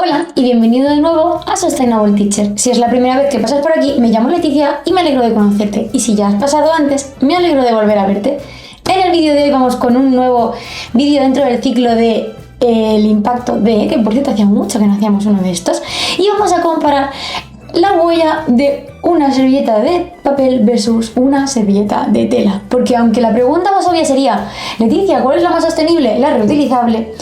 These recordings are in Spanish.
Hola y bienvenido de nuevo a Sustainable Teacher. Si es la primera vez que pasas por aquí, me llamo Leticia y me alegro de conocerte. Y si ya has pasado antes, me alegro de volver a verte. En el vídeo de hoy vamos con un nuevo vídeo dentro del ciclo de el impacto de, que por cierto hacía mucho que no hacíamos uno de estos, y vamos a comparar la huella de una servilleta de papel versus una servilleta de tela. Porque aunque la pregunta más obvia sería, Leticia, ¿cuál es la más sostenible? La reutilizable.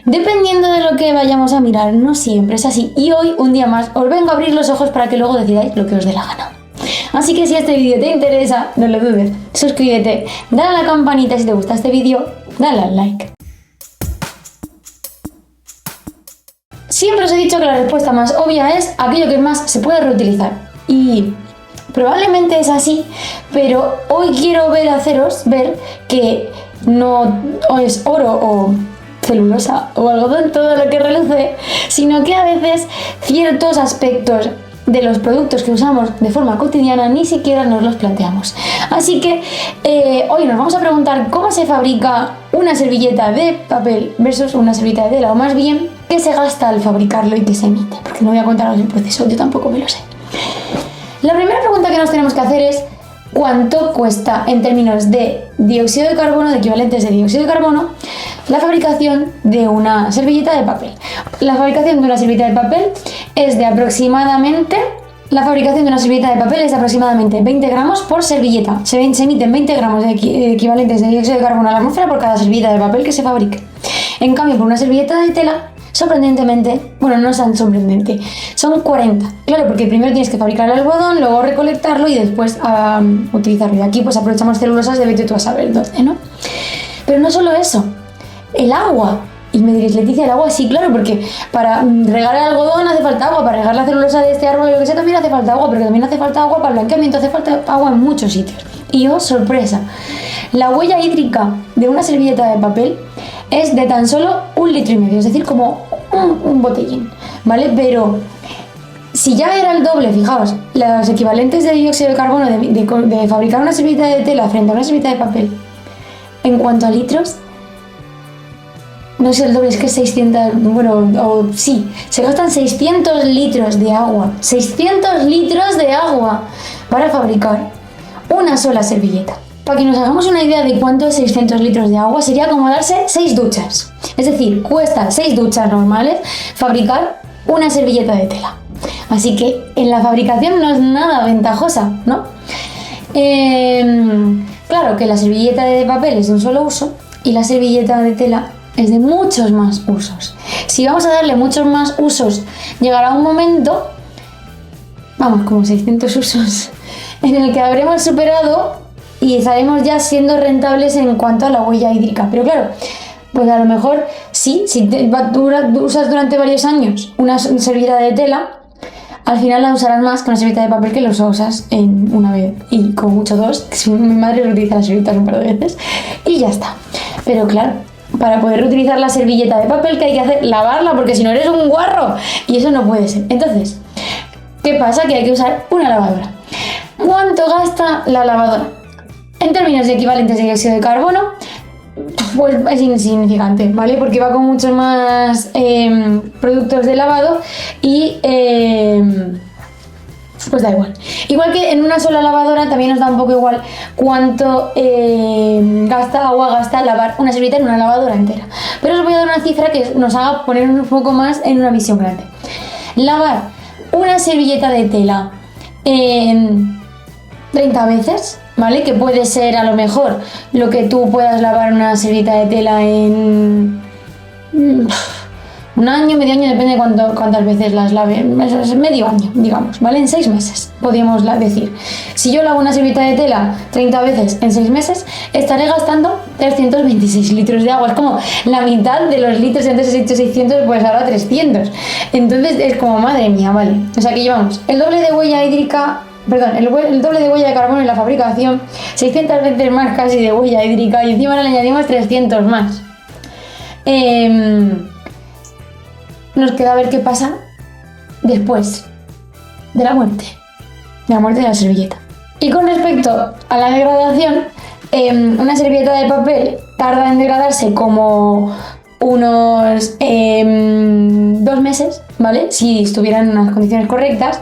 Dependiendo de lo que vayamos a mirar, no siempre es así. Y hoy, un día más, os vengo a abrir los ojos para que luego decidáis lo que os dé la gana. Así que si este vídeo te interesa, no lo dudes, suscríbete, dale a la campanita si te gusta este vídeo, dale al like. Siempre os he dicho que la respuesta más obvia es aquello que más se puede reutilizar. Y probablemente es así, pero hoy quiero haceros ver que no es oro o celulosa o algodón todo lo que reluce, sino que a veces ciertos aspectos de los productos que usamos de forma cotidiana ni siquiera nos los planteamos. Así que hoy nos vamos a preguntar cómo se fabrica una servilleta de papel versus una servilleta de tela, o más bien qué se gasta al fabricarlo y qué se emite, porque no voy a contaros el proceso, yo tampoco me lo sé. La primera pregunta que nos tenemos que hacer es ¿cuánto cuesta en términos de dióxido de carbono, de equivalentes de dióxido de carbono, la fabricación de una servilleta de papel? La fabricación de una servilleta de papel es de aproximadamente 20 gramos por servilleta. Se emiten 20 gramos de equivalentes de dióxido de carbono a la atmósfera por cada servilleta de papel que se fabrique. En cambio, por una servilleta de tela, sorprendentemente, bueno, no es tan sorprendente, son 40. Claro, porque primero tienes que fabricar el algodón, luego recolectarlo y después utilizarlo. Y aquí pues aprovechamos celulosas de vete tú a saber dónde, ¿no? Pero no solo eso, el agua. Y me diréis, Leticia, el agua sí, claro, porque para regar el algodón hace falta agua, para regar la celulosa de este árbol o lo que sea también hace falta agua, pero también hace falta agua para el blanqueamiento, hace falta agua en muchos sitios. Y oh, sorpresa, la huella hídrica de una servilleta de papel es de tan solo 1,5 litros, es decir, como un botellín, ¿vale? Pero si ya era el doble, fijaos, los equivalentes de dióxido de carbono de fabricar una servilleta de tela frente a una servilleta de papel, en cuanto a litros, no es el doble, es que 600, se gastan 600 litros de agua, 600 litros de agua para fabricar una sola servilleta. Para que nos hagamos una idea de cuánto es 600 litros de agua, sería como darse 6 duchas. Es decir, cuesta 6 duchas normales fabricar una servilleta de tela. Así que en la fabricación no es nada ventajosa, ¿no? Claro que la servilleta de papel es de un solo uso y la servilleta de tela es de muchos más usos. Si vamos a darle muchos más usos, llegará un momento, como 600 usos, en el que habremos superado y estaremos ya siendo rentables en cuanto a la huella hídrica. Pero claro, pues a lo mejor sí, si usas durante varios años una servilleta de tela, al final la usarás más que una servilleta de papel que lo usas en una vez y como mucho dos. Mi madre reutiliza las servilletas un par de veces y ya está. Pero claro, para poder reutilizar la servilleta de papel, ¿qué hay que hacer? Lavarla, porque si no eres un guarro y eso no puede ser. Entonces, ¿qué pasa? Que hay que usar una lavadora. ¿Cuánto gasta la lavadora? En términos de equivalentes de dióxido de carbono, pues es insignificante, ¿vale? Porque va con muchos más productos de lavado y pues da igual. Igual que en una sola lavadora también nos da un poco igual cuánto agua gasta lavar una servilleta en una lavadora entera. Pero os voy a dar una cifra que nos haga ponernos un poco más en una visión grande. Lavar una servilleta de tela 30 veces, ¿vale? Que puede ser a lo mejor lo que tú puedas lavar una servilleta de tela en un año, medio año, depende de cuántas veces las lave, medio año, digamos, ¿vale? En 6 meses, podríamos decir. Si yo lavo una servilleta de tela 30 veces en 6 meses, estaré gastando 326 litros de agua. Es como la mitad de los litros, antes he dicho 600, pues ahora 300. Entonces es como, madre mía, ¿vale? O sea que llevamos el doble de huella hídrica, el doble de huella de carbono en la fabricación, 600 veces más casi de huella hídrica y encima le añadimos 300 más. Nos queda ver qué pasa después de la muerte de la servilleta. Y con respecto a la degradación, una servilleta de papel tarda en degradarse como unos 2 meses, ¿vale? Si estuvieran en unas condiciones correctas.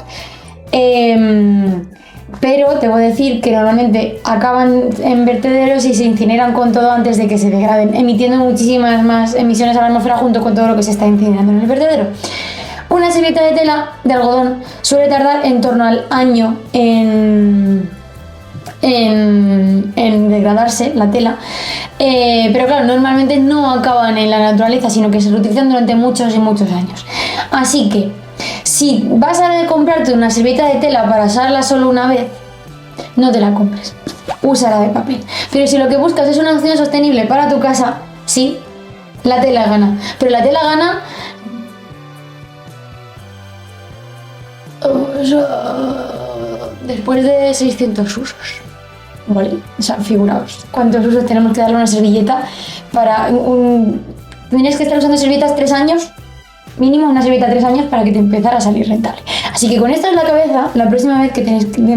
Pero te voy a decir que normalmente acaban en vertederos y se incineran con todo antes de que se degraden, emitiendo muchísimas más emisiones a la atmósfera junto con todo lo que se está incinerando en el vertedero. Una servilleta de tela de algodón suele tardar en torno al año en degradarse la tela, pero claro, normalmente no acaban en la naturaleza, sino que se reutilizan durante muchos y muchos años. Así que si vas a comprarte una servilleta de tela para usarla solo una vez, no te la compres, úsala de papel. Pero si lo que buscas es una opción sostenible para tu casa, sí, la tela gana, pero la tela gana después de 600 usos, ¿vale? O sea, figuraos cuántos usos tenemos que darle a una servilleta para tienes que estar usando servilletas 3 años, mínimo una servilleta 3 años para que te empezara a salir rentable. Así que con esto en la cabeza, la próxima vez que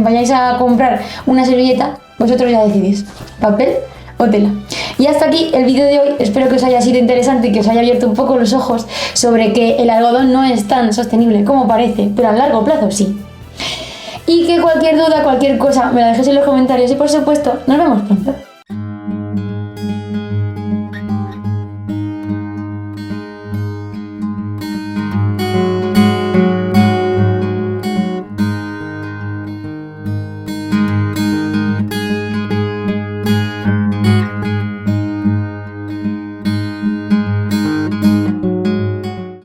vayáis a comprar una servilleta, vosotros ya decidís, papel o tela. Y hasta aquí el vídeo de hoy. Espero que os haya sido interesante y que os haya abierto un poco los ojos sobre que el algodón no es tan sostenible como parece, pero a largo plazo sí. Y que cualquier duda, cualquier cosa, me la dejéis en los comentarios y por supuesto, nos vemos pronto.